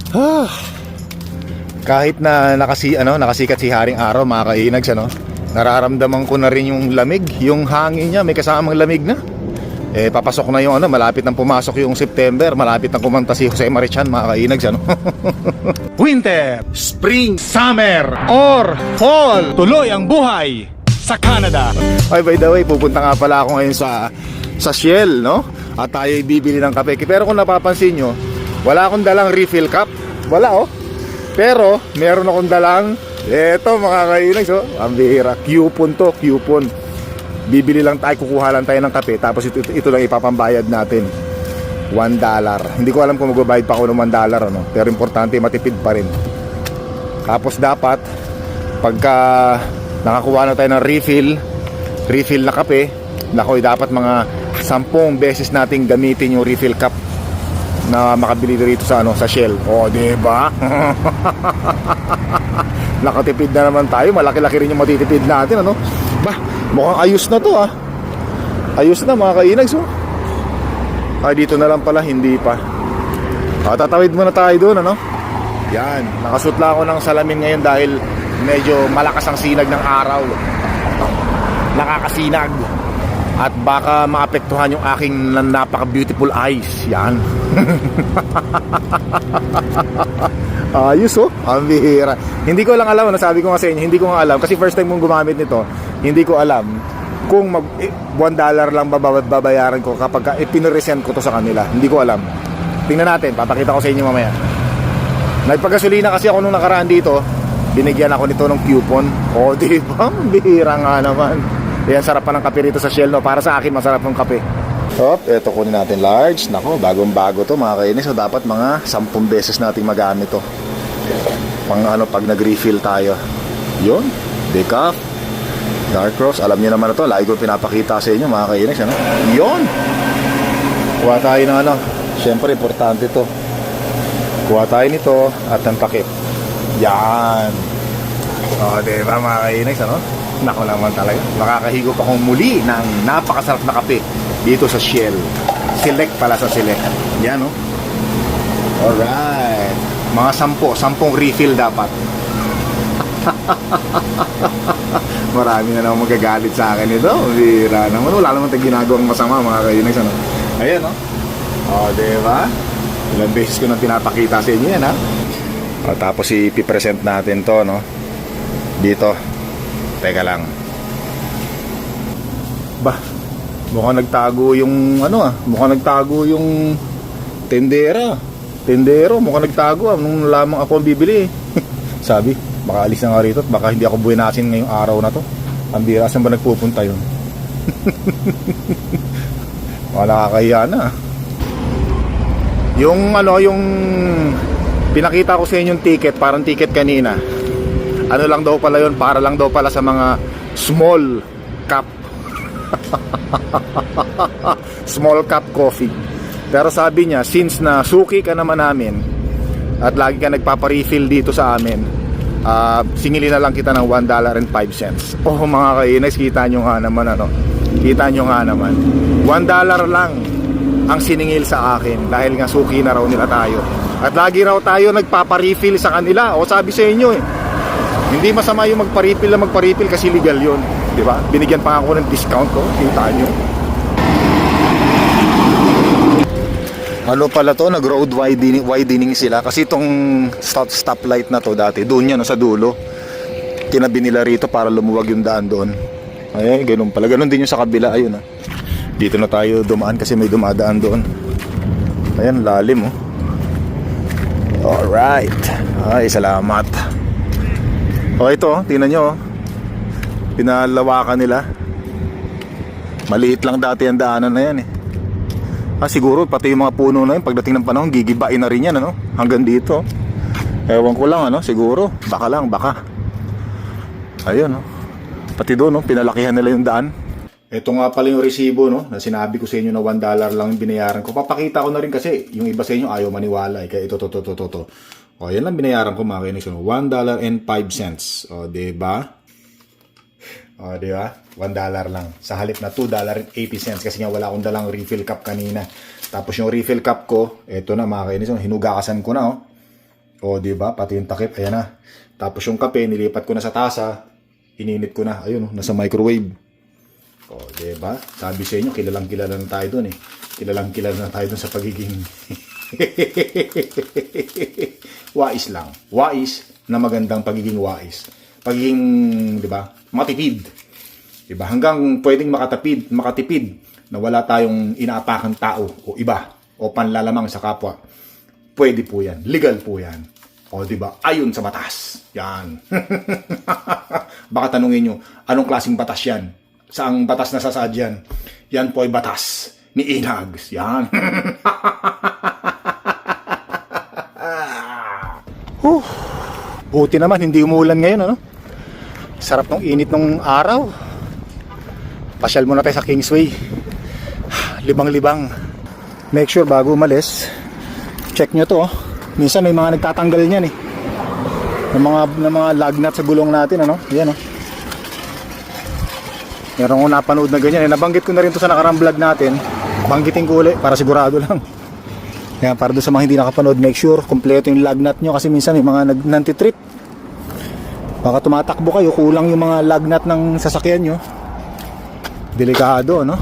Ah, kahit na nakasikat si Haring Araw, mga kainags, nararamdaman ko na rin yung lamig, yung hangin niya, may kasamang lamig na. Papasok na yung malapit nang pumasok yung September, malapit nang kumanta si Jose Marichan, mga kainags, Winter, Spring, Summer, or Fall, tuloy ang buhay sa Canada. Ay, by the way, pupunta nga pala ako ngayon sa Shell, at tayo bibili ng kape. Pero kung napapansin nyo, wala akong dalang refill cup. Wala, Pero meron akong dalang, eto mga kainags, ang bihira, coupon to, coupon. Bibili lang tayo, kukuha lang tayo ng kape, tapos ito lang ipapambayad natin, $1. Hindi ko alam kung magbabayad pa ako ng $1, pero importante matipid pa rin. Tapos dapat pagka nakakuha na tayo ng refill na kape, dapat mga 10 beses nating gamitin yung refill cup na makabili dito sa Shell. Diba? Nakatipid na naman tayo. Malaki-laki rin yung matitipid natin, mukhang ayos na to, Ayos na, mga kainags, dito na lang pala, hindi pa. Tatawid muna tayo doon, Yan, nakasuot lang ako ng salamin ngayon dahil medyo malakas ang sinag ng araw. Nakakasinag. At baka maapektuhan yung aking napaka-beautiful eyes. Yan. Ayos, ang bihira. Hindi ko lang alam, sabi ko nga sa inyo, hindi ko nga alam. Kasi first time kong gumamit nito, hindi ko alam kung $1 lang babayaran ko kapag pinaresent ko to sa kanila. Hindi ko alam. Tingnan natin, papakita ko sa inyo mamaya. Nagpagasolina kasi ako nung nakaraan dito, binigyan ako nito ng coupon. Diba? Bihira nga naman. Ayan, sarap pa ng kape rito sa Shell, Para sa akin, masarap ng kape. Eto kunin natin large. Nako, bagong-bago to, mga kainis. So, dapat mga 10 beses natin magamit to. Pag nag-refill tayo. Yun, decaf, dark roast. Alam niyo naman na to, lagi ko pinapakita sa inyo, mga kainis. Yun. Kuha tayo ng Siyempre, importante to. Kuha tayo nito at ng takip. Yan. Diba, mga kainis, Nako naman talaga. Makakahigop akong muli ng napakasarap na kape dito sa Shell. Select pala sa Select. Yan, Alright. Mga 10 refill dapat. Marami na naman magagalit sa akin ito. Bira naman. Wala naman tayong ginagawang masama, mga kainags, Ayan, diba? Ilang beses ko nang pinapakita sa inyo yan, tapos ipipresent natin to, dito. Teka lang. Mukhang nagtago yung mukhang nagtago yung tendero, mukhang nagtago nung lamang ako ang bibili. Sabi, baka alis na nga rito at baka hindi ako buwinasin ngayong araw na to. Ang bira, saan ba nagpupunta yun? Baka nakakahiya na. Yung pinakita ko sa inyo yung ticket, parang ticket kanina. Lang daw pala yun, para lang daw pala sa mga small cup. Small cup coffee. Pero sabi niya, since na suki ka naman namin at lagi ka nagpaparefill dito sa amin, singilin na lang kita ng $1.05. Mga kainis, kita nyo nga naman, Kita nyo nga naman, $1 lang ang siningil sa akin dahil nga suki na raw nila tayo. At lagi raw tayo nagpaparefill sa kanila. Sabi sa inyo hindi masama yung magpa-refill kasi legal yun, di ba? Binigyan pa ako ng discount ko, kita nyo. Pala to, nag-road widening sila kasi itong stoplight na to dati, doon yan sa dulo. Tinabi nila rito para lumuwag yung daan doon. Ay, ganun pala. Ganun din yung sa kabila, ayun Dito na tayo dumaan kasi may dumadaan doon. Ayan, lalim Alright. Ay, salamat. Ito, tingnan nyo. Pinalawakan nila. Maliit lang dati ang daanan na yan siguro pati yung mga puno na yun, pagdating ng panahon gigibain na rin yan, hanggang dito. Ewan ko lang, siguro. Baka. Ayun, pati doon, pinalakihan nila yung daan. Ito nga pala yung resibo, na sinabi ko sa inyo na $1 lang yung binayaran ko. Papakita ko na rin kasi yung iba sa inyo ayaw maniwala. Kaya ito. Yan lang binayaran ko, mga kainis. $1.05. Diba? Diba? $1 lang. Sa halip na $2.80 kasi nga wala akong dalang refill cup kanina. Tapos yung refill cup ko, eto na, mga kainis. Hinugakasan ko na, O, di ba? Pati yung takip, ayan na. Tapos yung kape, nilipat ko na sa tasa. Ininit ko na. Ayun, nasa microwave. O, di ba? Sabi sa inyo, kilalang kilala na tayo dun eh. Kilalang kilala na tayo dun sa pagiging wais lang. Wais na magandang pagiging wais. Pagiging, di ba? Matipid. Di ba? Hanggang pwedeng makatipid na wala tayong inaapakang tao o iba o panlalamang sa kapwa. Pwede po yan. Legal po yan. O, di ba? Ayon sa batas. Yan. Baka tanungin nyo, anong klaseng batas yan? Saang batas na sasaad yan? Yan po ay batas ni Inags. Yan. Buti naman, hindi umuulan ngayon, ano? Sarap ng init ng araw. Pasyal muna tayo sa Kingsway. Libang-libang. Make sure bago umalis, check nyo to, oh. Minsan may mga nagtatanggal niyan eh. Ng mga lug nut sa gulong natin, ano? Yan, oh. Meron ko napanood na ganyan. Nabanggit ko na rin to sa nakarang vlog natin. Banggitin ko ulit para sigurado lang. Kaya para doon sa mga hindi nakapanood, make sure kompleto yung lug nut nyo kasi minsan may mga nantitrip. Baka tumatakbo kayo, kulang yung mga lug nut ng sasakyan nyo. Delikado, no?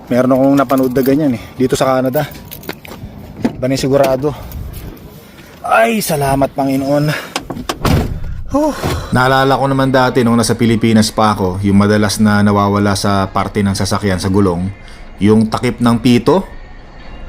Meron akong napanood na ganyan eh, dito sa Canada. Sigurado. Ay, salamat Panginoon. Naalala ko naman dati nung nasa Pilipinas pa ako, yung madalas na nawawala sa parte ng sasakyan sa gulong, yung takip ng pito.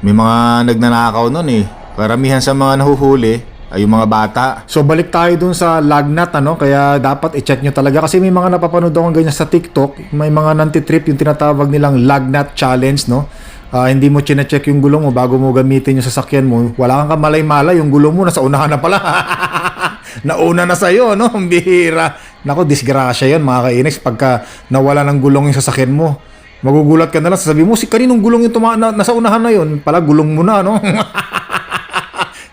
May mga nagnanakaw nun eh. Karamihan sa mga nahuhuli ay yung mga bata. So balik tayo dun sa lug nut, ano? Kaya dapat i-check nyo talaga kasi may mga napapanood akong ganyan sa TikTok. May mga nantitrip yung tinatawag nilang lug nut challenge, no? Hindi mo chine-check yung gulong mo bago mo gamitin yung sasakyan mo. Wala kang kamalay-malay, yung gulong mo nasa unahan na pala. Nauna na sa'yo, no? Ang bihira. Nako, disgrasya yun mga kainex. Pagka nawala ng gulong yung sasakyan mo, magugulat ka na lang. Sasabihin mo, kaninong gulong yung nasa unahan na yun? Pala, gulong mo na, no?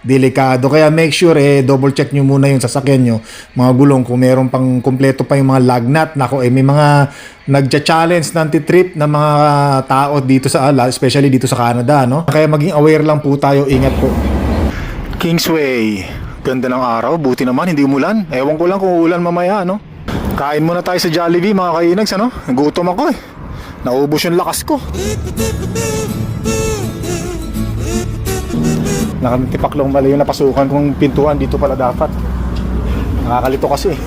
Delikado. Kaya make sure, double check nyo muna yung sasakyan nyo. Mga gulong, kung meron pang kompleto pa yung mga lug nut. Nako, may mga nagcha-challenge ng anti-trip na mga tao dito sa especially dito sa Canada, no? Kaya maging aware lang po tayo. Ingat po. Kingsway. Ganda ng araw, buti naman hindi umulan. Ewan ko lang kung uulan mamaya, no? Kain muna tayo sa Jollibee mga kainags, ano? Nagutom ako eh. Naubos yung lakas ko. Nakatipaklong mali yung napasukan kong pintuan. Dito pala dapat. Nakakalito kasi eh.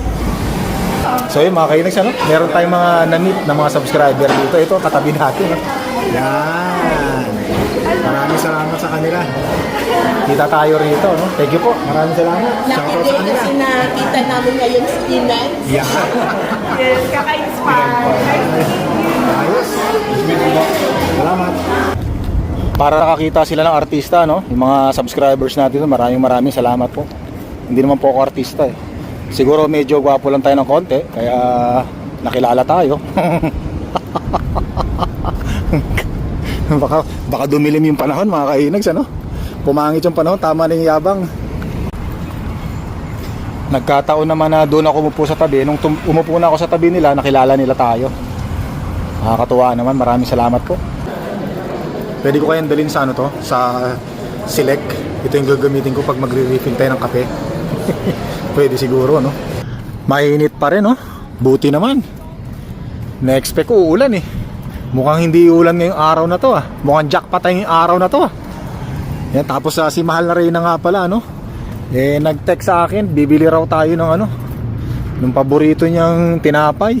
So yun mga kainags, ano? Meron tayong mga na-meet na mga subscriber dito. Ito, katabi natin, no? Yan. Maraming salamat sa kanila. Kita tayo rito, no? Thank you po. Maraming salamat. Lucky day kasi nakita namin ngayon si Inan. Yeah. Yes, kaka-inspire. Ayos. Salamat. Para nakakita sila ng artista, no? Yung mga subscribers natin, maraming salamat po. Hindi naman po ako artista eh. Siguro medyo gwapo lang tayo ng konti, kaya nakilala tayo. baka dumilim yung panahon mga kainags, ano? Pumangit yung panahon, tama na yung yabang. Nagkataon naman na doon ako umupo sa tabi. Nung umupo na ako sa tabi nila, nakilala nila tayo. Nakakatuwa naman, maraming salamat po. Pwede ko kayang dalhin sa ano to, sa Select. Ito yung gagamitin ko pag magre-refill tayo ng kape. Pwede siguro, no? Mainit pa rin, no? Buti naman. Na-expect ko uulan eh. Mukhang hindi ulan ngayong araw na to ah. Mukhang jackpot ngayong araw na to ah. Yan, tapos si Mahal na Reyna nga pala, no? Nag-text sa akin, bibili raw tayo ng ano, ng paborito niyang tinapay.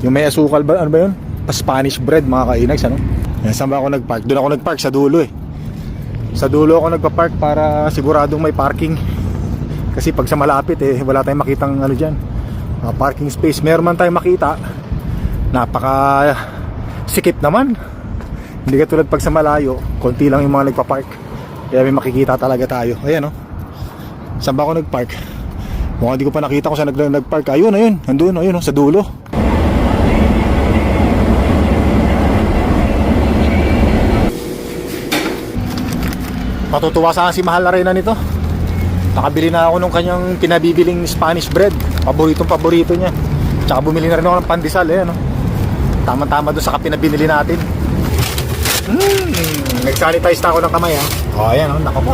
Yung may asukal ba, ano ba yun? Spanish bread, mga kainags, ano? Yan, saan ba ako nag-park? Doon ako nag-park, sa dulo eh. Sa dulo ako nagpa-park para siguradong may parking. Kasi pag sa malapit wala tayong makitang ano dyan, parking space. Meron man tayong makita, napaka sikip naman. Hindi katulad pag sa malayo, konti lang yung mga nagpa-park. Kaya may makikita talaga tayo. Ayan, oh. Saan ba ako nag-park? Mukhang hindi ko pa nakita kung saan nag-park. Ayun, ayun. Andun, ayun, oh, sa dulo. Matutuwa saan si Mahal na Reyna nito. Nakabili na ako nung kanyang pinabibiling Spanish bread. Paborito niya. Tsaka bumili na rin ako ng pandesal, ano. Tama-tama doon sa kape na binili natin. Nag-sanitize na ako ng kamay, ha. O, ayan, oh, nako po.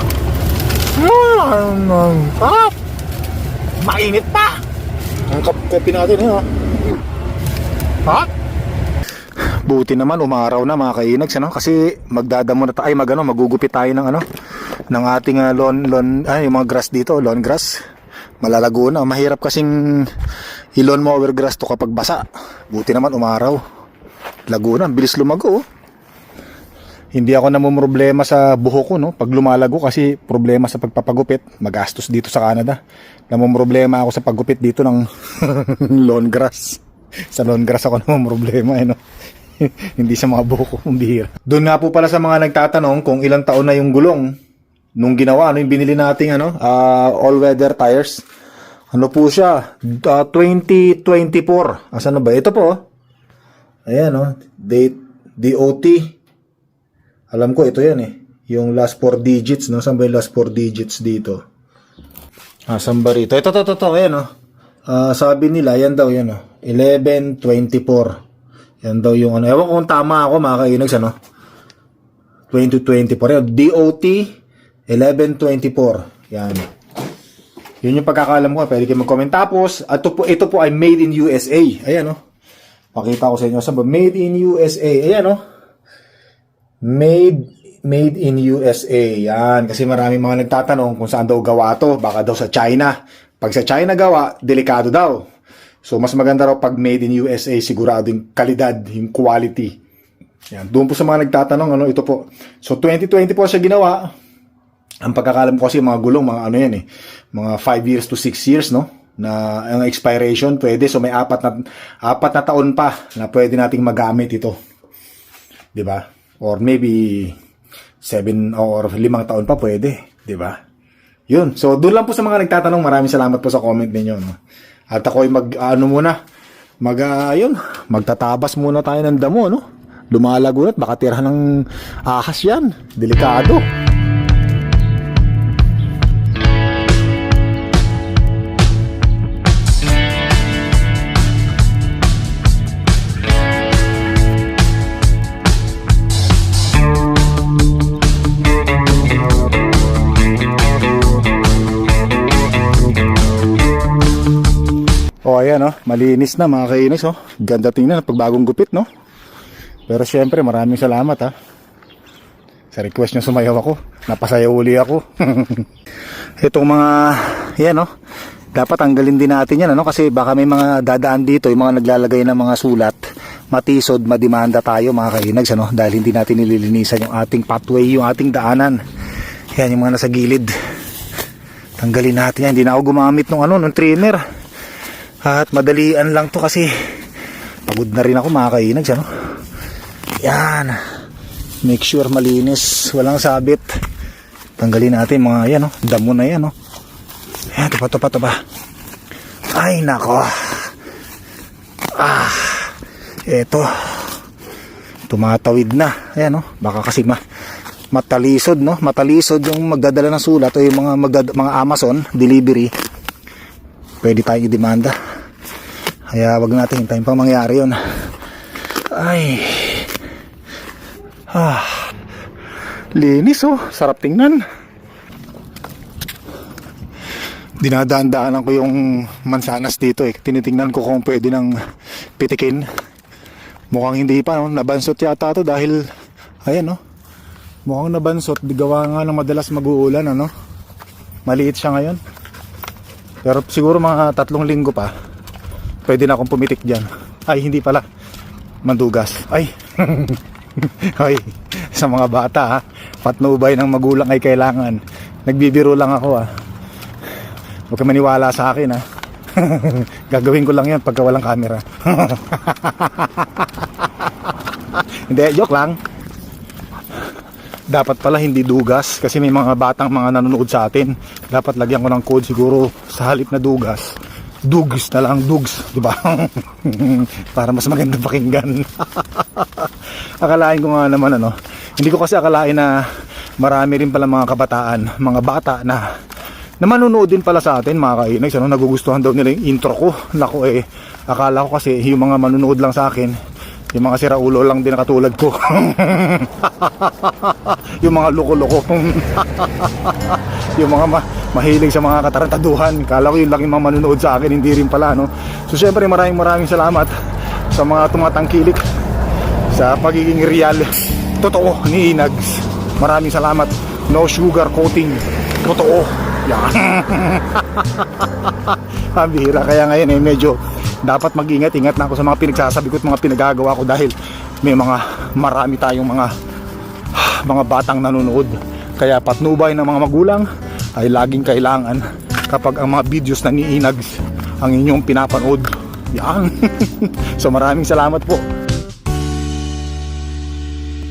Sarap! Mainit pa! Ang kopi natin ha. Hot! Buti naman umaraw na mga kainags, ano? Kasi magdadamo na tayo, magugupit tayo ng ng ating yung mga grass dito, lawn grass. Malalago na, mahirap kasing i-lawn mower grass to kapag basa. Buti naman umaraw. Lago na, bilis lumago. Hindi ako namumroblema sa buhok ko, no? Pag lumalago kasi problema sa pagpapagupit, magastos dito sa Canada. Namumroblema ako sa paggupit dito ng lawn grass. Sa lawn grass ako namumroblema, no? Hindi sa mga buhok ko, bihira. Doon nga po pala sa mga nagtatanong kung ilang taon na yung gulong nung ginawa, yung binili nating all-weather tires. Ano po siya? 2024. Asan na ba? Ito po. Ayan, date, DOT. Alam ko, ito yan yung last 4 digits, no? Saan ba yung last 4 digits dito? Saan ba rito? Ito, ayan, sabi nila, yan daw, 1124. Yan daw yung ewan ko kung tama ako mga kainags, 2024. DOT 1124. Yan. Yun yung pagkakaalam ko. Pwede kayo mag-comment. Tapos, ito po ay made in USA. Ayan, pakita ko sa inyo. Saan ba? Made in USA. Ayan, Made in USA. Yan. Kasi maraming mga nagtatanong kung saan daw gawa to. Baka daw sa China. Pag sa China gawa, delikado daw. So, mas maganda raw pag made in USA, sigurado yung kalidad, yung quality. Yan. Doon po sa mga nagtatanong, ito po. So, 2020 po siya ginawa. Ang pagkakalam ko kasi mga gulong, mga mga 5 years to 6 years, no? Na ang expiration, pwede. So, may apat na taon pa na pwede nating magamit ito. Diba? Or maybe 7 or 5 taon pa pwede. Diba? Yun. So, doon lang po sa mga nagtatanong. Maraming salamat po sa comment ninyo, no? At ako'y magtatabas muna tayo ng damo, no? Lumalago na at baka tirahan ng ahas yan. Delikado. Ayan, malinis na mga kainis, ganda tingnan pag bagong gupit, no? Pero syempre maraming salamat sa request nyo sumayaw ako, napasayaw uli ako. Itong mga yan, dapat tanggalin din natin yan, kasi baka may mga dadaan dito, yung mga naglalagay ng mga sulat, matisod, madimanda tayo mga kainags, dahil hindi natin nililinisan yung ating pathway, yung ating daanan. Yan yung mga nasa gilid, tanggalin natin yan. Hindi na ako gumamit ng trimmer. At madalian lang to kasi pagod na rin ako mga kainags, Yan. Make sure malinis, walang sabit. Tanggalin natin mga yan, damo na yan, Ayan, tupa. Ay, nako. Eto. Tumatawid na. Ayan, baka kasi matalisod, Matalisod yung magdadala ng sulat o yung mga Amazon delivery. Pwede tayong i-demanda. Kaya wag natin hintayin pang mangyari yun. Ay. Linis, sarap tingnan. Dinadaan-daanan ko yung mansanas dito, Tinitingnan ko kung pwede nang pitikin. Mukhang hindi pa, nabansot yata to dahil ayan, mukhang nabansot. Gawa nga ng madalas mag-uulan, Maliit siya ngayon. Pero siguro mga 3 linggo pa pwede na akong pumitik dyan. Ay, hindi pala, mandugas. Ay. Ay, sa mga bata patnubay ng magulang ay kailangan. Nagbibiro lang ako Huwag ka maniwala sa akin Gagawin ko lang yan pagka walang camera. Hindi, joke lang. Dapat pala hindi dugas kasi may mga batang mga nanonood sa atin. Dapat lagyan ko ng code siguro sa halip na dugas. Dugs na lang, dugs, di ba? Para mas magandang pakinggan. Akalain ko nga naman hindi ko kasi akalain na marami rin pala mga kabataan, mga bata na manonood din pala sa atin mga kainags, nagugustuhan daw nila yung intro ko. Naku akala ko kasi yung mga manonood lang sa akin Yung mga siraulo lang din na katulad ko. Yung mga loko-loko. Yung mga mahilig sa mga katarantaduhan. Kala ko yung laki mga manunood sa akin, hindi rin pala, no? So syempre maraming salamat sa mga tumatangkilik sa pagiging real, totoo ni Inags. Maraming salamat. No sugar coating. Totoo. Yan. Ang bihira. Kaya ngayon medyo dapat mag-ingat-ingat na ako sa mga pinagsasabi ko at mga pinagagawa ko dahil may marami tayong mga batang nanonood. Kaya patnubay ng mga magulang ay laging kailangan kapag ang mga videos na ni Inags ang inyong pinapanood. Yan. So maraming salamat po.